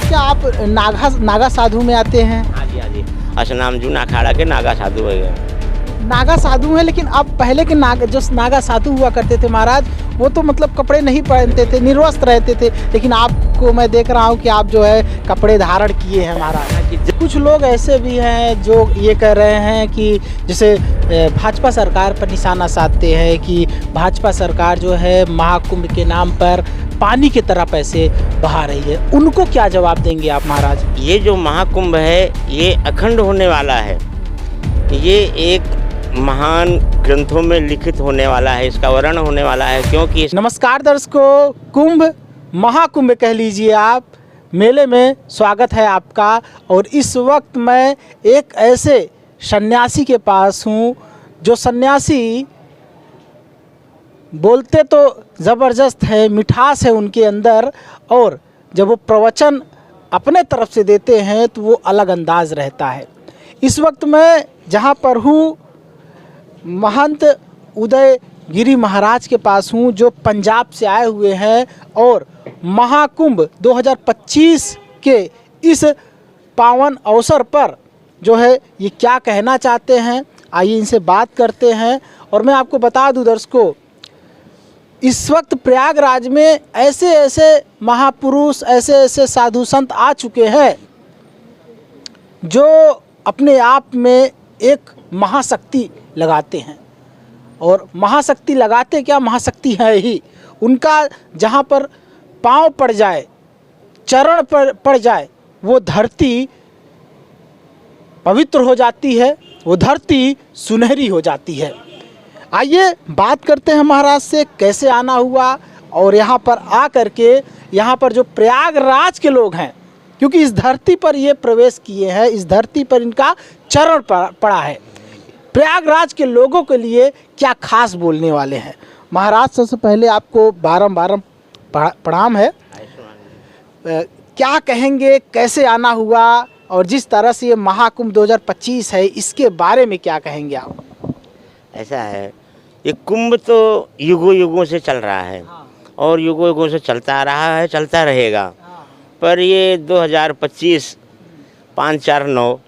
क्या आप नागा साधु में आते हैं? हाँ जी, हाँ जी। अच्छा, नाम जूना अखाड़ा के नागा साधु है। नागा साधु हैं, लेकिन अब पहले के जो नागा साधु हुआ करते थे महाराज, वो तो मतलब कपड़े नहीं पहनते थे, निर्वस्त्र रहते थे, लेकिन आपको मैं देख रहा हूँ कि आप जो है कपड़े धारण किए हैं महाराज। कुछ लोग ऐसे भी हैं जो ये कह रहे हैं कि जैसे भाजपा सरकार पर निशाना साधते हैं कि भाजपा सरकार जो है महाकुंभ के नाम पर पानी की तरह पैसे बहा रही है, उनको क्या जवाब देंगे आप महाराज? ये जो महाकुंभ है ये अखंड होने वाला है, ये एक महान ग्रंथों में लिखित होने वाला है, इसका वर्णन होने वाला है। क्योंकि नमस्कार दर्शकों, कुंभ महाकुंभ कह लीजिए आप, मेले में स्वागत है आपका। और इस वक्त मैं एक ऐसे सन्यासी के पास हूँ जो सन्यासी बोलते तो ज़बरदस्त है, मिठास है उनके अंदर, और जब वो प्रवचन अपने तरफ से देते हैं तो वो अलग अंदाज रहता है। इस वक्त मैं जहाँ पर हूँ महंत उदय गिरी महाराज के पास हूँ, जो पंजाब से आए हुए हैं और महाकुंभ 2025 के इस पावन अवसर पर जो है ये क्या कहना चाहते हैं, आइए इनसे बात करते हैं। और मैं आपको बता दूं दर्शकों, इस वक्त प्रयागराज में ऐसे ऐसे महापुरुष, ऐसे ऐसे साधु संत आ चुके हैं जो अपने आप में एक महाशक्ति लगाते हैं। और महाशक्ति लगाते क्या, महाशक्ति है ही। उनका जहाँ पर पांव पड़ जाए, चरण पर पड़ जाए, वो धरती पवित्र हो जाती है, वो धरती सुनहरी हो जाती है। आइए बात करते हैं महाराज से, कैसे आना हुआ और यहाँ पर आ करके यहाँ पर जो प्रयागराज के लोग हैं, क्योंकि इस धरती पर ये प्रवेश किए हैं, इस धरती पर इनका चरण पड़ा है, प्रयागराज के लोगों के लिए क्या खास बोलने वाले हैं। महाराज सबसे पहले आपको बारंबार प्रणाम है। क्या कहेंगे, कैसे आना हुआ, और जिस तरह से ये महाकुंभ 2025 है इसके बारे में क्या कहेंगे आप? ऐसा है, ये कुंभ तो युगों युगों से चल रहा है और युगों युगों से चलता रहा है, चलता रहेगा। पर ये 2025 5 4 9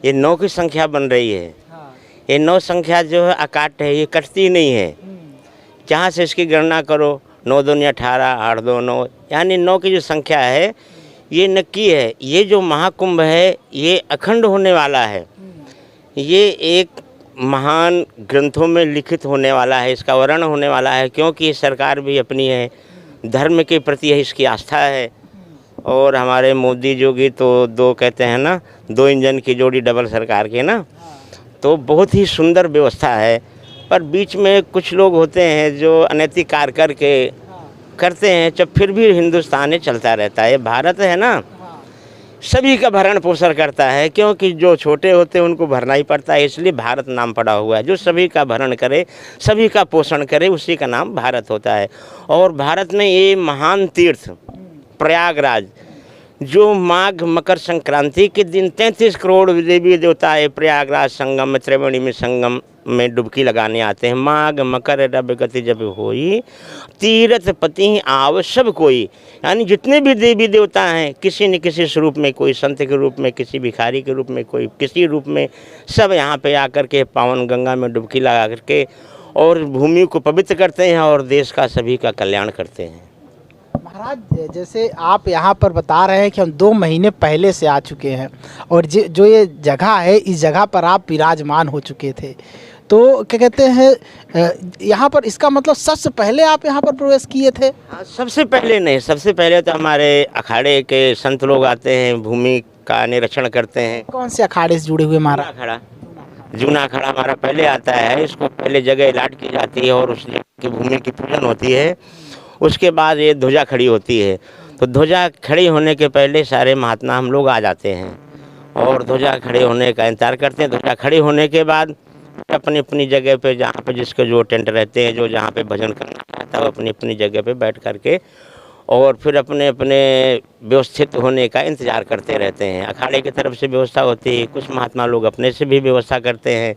ये 9 की संख्या बन रही है। ये 9 संख्या जो है अकाट है, ये कटती नहीं है। जहाँ से इसकी गणना करो, 9 दूनी 18, 8 2 9, यानी 9 की जो संख्या है ये नक्की है। ये जो महाकुंभ है ये अखंड होने वाला है, ये एक महान ग्रंथों में लिखित होने वाला है, इसका वर्णन होने वाला है। क्योंकि सरकार भी अपनी है, धर्म के प्रति है इसकी आस्था है। और हमारे मोदी जोगी तो 2 कहते हैं ना, 2 इंजन की जोड़ी डबल सरकार के ना, तो बहुत ही सुंदर व्यवस्था है। पर बीच में कुछ लोग होते हैं जो अनैतिक कार्य करते हैं, जब फिर भी हिंदुस्तान में चलता रहता है। भारत है ना, सभी का भरण पोषण करता है, क्योंकि जो छोटे होते हैं उनको भरना ही पड़ता है, इसलिए भारत नाम पड़ा हुआ है। जो सभी का भरण करे, सभी का पोषण करे, उसी का नाम भारत होता है। और भारत में ये महान तीर्थ प्रयागराज, जो माघ मकर संक्रांति के दिन 33 करोड़ देवी देवता है प्रयागराज संगम में, त्रिवेणी में संगम में डुबकी लगाने आते हैं। माघ मकर रब गति जब होई, तीर्थ पति आव सब कोई, यानी जितने भी देवी देवता हैं किसी न किसी स्वरूप में, कोई संत के रूप में, किसी भिखारी के रूप में, कोई किसी रूप में, सब यहाँ पे आकर के पावन गंगा में डुबकी लगा करके और भूमि को पवित्र करते हैं और देश का सभी का कल्याण करते हैं। महाराज जैसे आप यहाँ पर बता रहे हैं कि हम 2 महीने पहले से आ चुके हैं और जो ये जगह है, इस जगह पर आप विराजमान हो चुके थे, तो क्या कहते हैं यहाँ पर, इसका मतलब सबसे पहले आप यहाँ पर प्रवेश किए थे? हाँ, सबसे पहले नहीं, सबसे पहले तो हमारे अखाड़े के संत लोग आते हैं, भूमि का निरीक्षण करते हैं। कौन से अखाड़े से जुड़े हुए महाराज? अखाड़ा, जूना अखाड़ा हमारा पहले आता है। इसको पहले जगह अलॉट की जाती है और उस जगह की भूमि की पूजन होती है। उसके बाद ये ध्वजा खड़ी होती है, तो ध्वजा खड़ी होने के पहले सारे महात्मा हम लोग आ जाते हैं और ध्वजा खड़े होने का इंतजार करते हैं। ध्वजा खड़ी होने के बाद अपनी अपनी जगह पे, जहाँ पे जिसके जो टेंट रहते हैं, जो जहाँ पे भजन करना चाहता है वो अपनी अपनी जगह पे बैठ करके और फिर अपने अपने व्यवस्थित होने का इंतज़ार करते रहते हैं। अखाड़े की तरफ से व्यवस्था होती है, कुछ महात्मा लोग अपने से भी व्यवस्था करते हैं,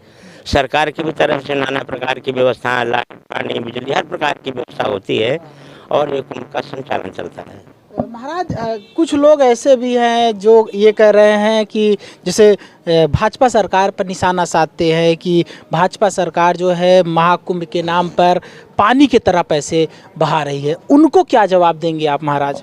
सरकार की भी तरफ से नाना प्रकार की व्यवस्था, लाइट पानी बिजली हर प्रकार की व्यवस्था होती है और ये कुंभ का संचालन चलता है। महाराज कुछ लोग ऐसे भी हैं जो ये कह रहे हैं कि जैसे भाजपा सरकार पर निशाना साधते हैं कि भाजपा सरकार जो है महाकुंभ के नाम पर पानी की तरह पैसे बहा रही है, उनको क्या जवाब देंगे आप महाराज?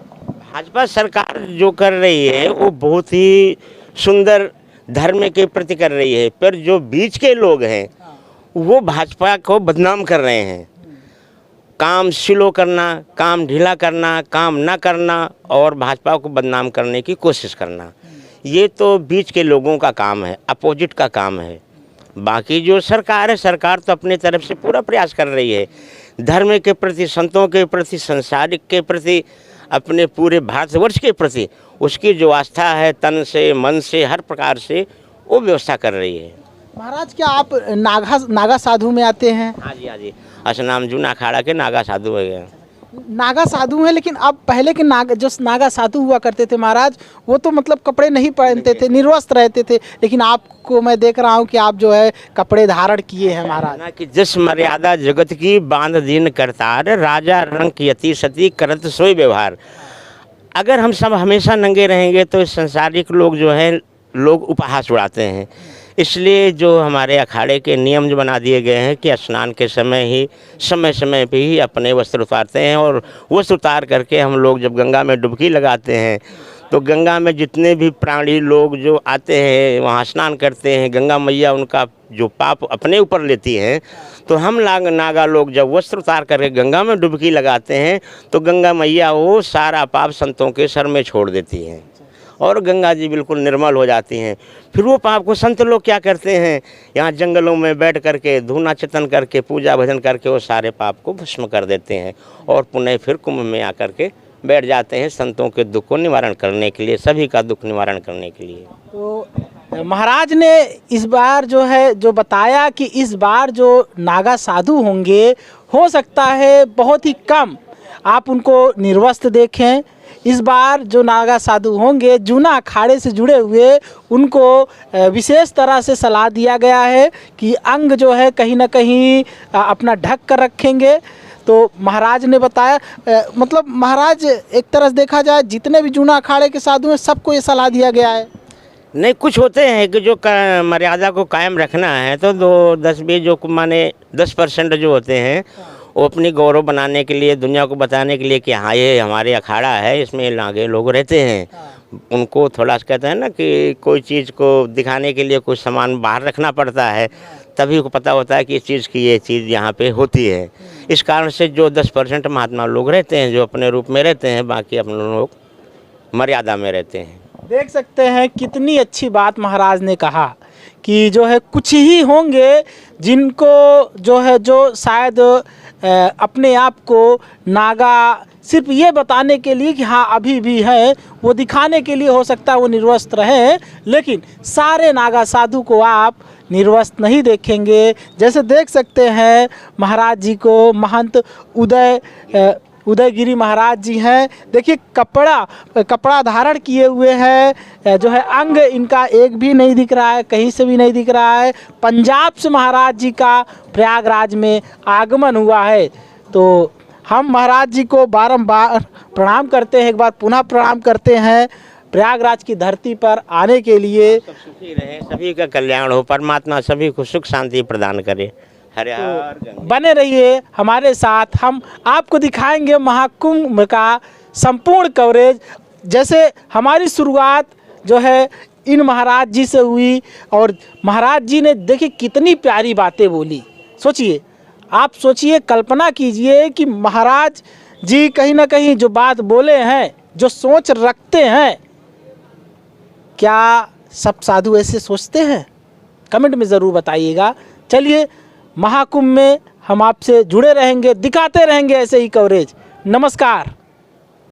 भाजपा सरकार जो कर रही है वो बहुत ही सुंदर धर्म के प्रति कर रही है, पर जो बीच के लोग हैं वो भाजपा को बदनाम कर रहे हैं। काम स्लो करना, काम ढीला करना, काम ना करना और भाजपा को बदनाम करने की कोशिश करना, ये तो बीच के लोगों का काम है, अपोजिट का काम है। बाकी जो सरकार है, सरकार तो अपनी तरफ से पूरा प्रयास कर रही है धर्म के प्रति, संतों के प्रति, संसारिक के प्रति, अपने पूरे भारतवर्ष के प्रति उसकी जो आस्था है तन से मन से हर प्रकार से वो व्यवस्था कर रही है। महाराज क्या आप नागा साधु में आते हैं? हाँ जी, हाँ जी, असनाम जूना अखाड़ा के नागा साधु हो गए। नागा साधु हैं, लेकिन अब पहले के नागा साधु हुआ करते थे महाराज, वो तो मतलब कपड़े नहीं पहनते थे, निर्वस्त्र रहते थे, लेकिन आपको मैं देख रहा हूँ कि आप जो है कपड़े धारण किए हैं महाराज। ना कि जिस मर्यादा जगत की बांध दीन करतार, राजा रंग यति सती करत सोई व्यवहार। अगर हम सब हमेशा नंगे रहेंगे तो संसारिक लोग जो है लोग उपहास उड़ाते हैं। इसलिए जो हमारे अखाड़े के नियम जो बना दिए गए हैं कि स्नान के समय ही समय पे ही अपने वस्त्र उतारते हैं, और वस्त्र उतार करके हम लोग जब गंगा में डुबकी लगाते हैं तो गंगा में जितने भी प्राणी लोग जो आते हैं वहाँ स्नान करते हैं, गंगा मैया उनका जो पाप अपने ऊपर लेती हैं। तो हम नागा लोग जब वस्त्र उतार करके गंगा में डुबकी लगाते हैं तो गंगा मैया वो सारा पाप संतों के सर में छोड़ देती हैं और गंगा जी बिल्कुल निर्मल हो जाती हैं। फिर वो पाप को संत लोग क्या करते हैं, यहाँ जंगलों में बैठ करके धूना चितन करके पूजा भजन करके वो सारे पाप को भस्म कर देते हैं और पुनः फिर कुंभ में आकर के बैठ जाते हैं संतों के दुख को निवारण करने के लिए, सभी का दुख निवारण करने के लिए। तो महाराज ने इस बार जो है जो बताया कि इस बार जो नागा साधु होंगे, हो सकता है बहुत ही कम आप उनको निर्वस्त्र देखें। इस बार जो नागा साधु होंगे जूना अखाड़े से जुड़े हुए, उनको विशेष तरह से सलाह दिया गया है कि अंग जो है कहीं ना कहीं अपना ढक कर रखेंगे। तो महाराज ने बताया, मतलब महाराज एक तरह से देखा जाए जितने भी जूना अखाड़े के साधु हैं सबको ये सलाह दिया गया है। नहीं, कुछ होते हैं कि जो मर्यादा को कायम रखना है तो 10-20 जो माने 10% जो होते हैं वो अपनी गौरव बनाने के लिए, दुनिया को बताने के लिए कि हाँ ये हमारे अखाड़ा है, इसमें नागे लोग रहते हैं, उनको थोड़ा सा कहते हैं ना कि कोई चीज़ को दिखाने के लिए कुछ सामान बाहर रखना पड़ता है, तभी को पता होता है कि इस चीज़ की ये चीज़ यहाँ पे होती है। इस कारण से जो 10% महात्मा लोग रहते हैं जो अपने रूप में रहते हैं, बाकी अपने लोग मर्यादा में रहते हैं। देख सकते हैं कितनी अच्छी बात महाराज ने कहा कि जो है कुछ ही होंगे जिनको जो है जो शायद अपने आप को नागा सिर्फ ये बताने के लिए कि हाँ अभी भी है, वो दिखाने के लिए हो सकता है वो निर्वस्त्र है, लेकिन सारे नागा साधु को आप निर्वस्त्र नहीं देखेंगे। जैसे देख सकते हैं महाराज जी को महंत उदयगिरी महाराज जी हैं, देखिए कपड़ा धारण किए हुए हैं, जो है अंग इनका एक भी नहीं दिख रहा है, कहीं से भी नहीं दिख रहा है। पंजाब से महाराज जी का प्रयागराज में आगमन हुआ है। तो हम महाराज जी को बारंबार प्रणाम करते हैं, एक बार पुनः प्रणाम करते हैं प्रयागराज की धरती पर आने के लिए। सब सुखी रहे, सभी का कल्याण हो, परमात्मा सभी को सुख शांति प्रदान करे। तो बने रहिए हमारे साथ, हम आपको दिखाएंगे महाकुंभ का संपूर्ण कवरेज। जैसे हमारी शुरुआत जो है इन महाराज जी से हुई और महाराज जी ने देखिए कितनी प्यारी बातें बोली। सोचिए, आप सोचिए, कल्पना कीजिए कि महाराज जी कहीं ना कहीं जो बात बोले हैं, जो सोच रखते हैं, क्या सब साधु ऐसे सोचते हैं? कमेंट में ज़रूर बताइएगा। चलिए, महाकुंभ में हम आपसे जुड़े रहेंगे, दिखाते रहेंगे ऐसे ही कवरेज। नमस्कार।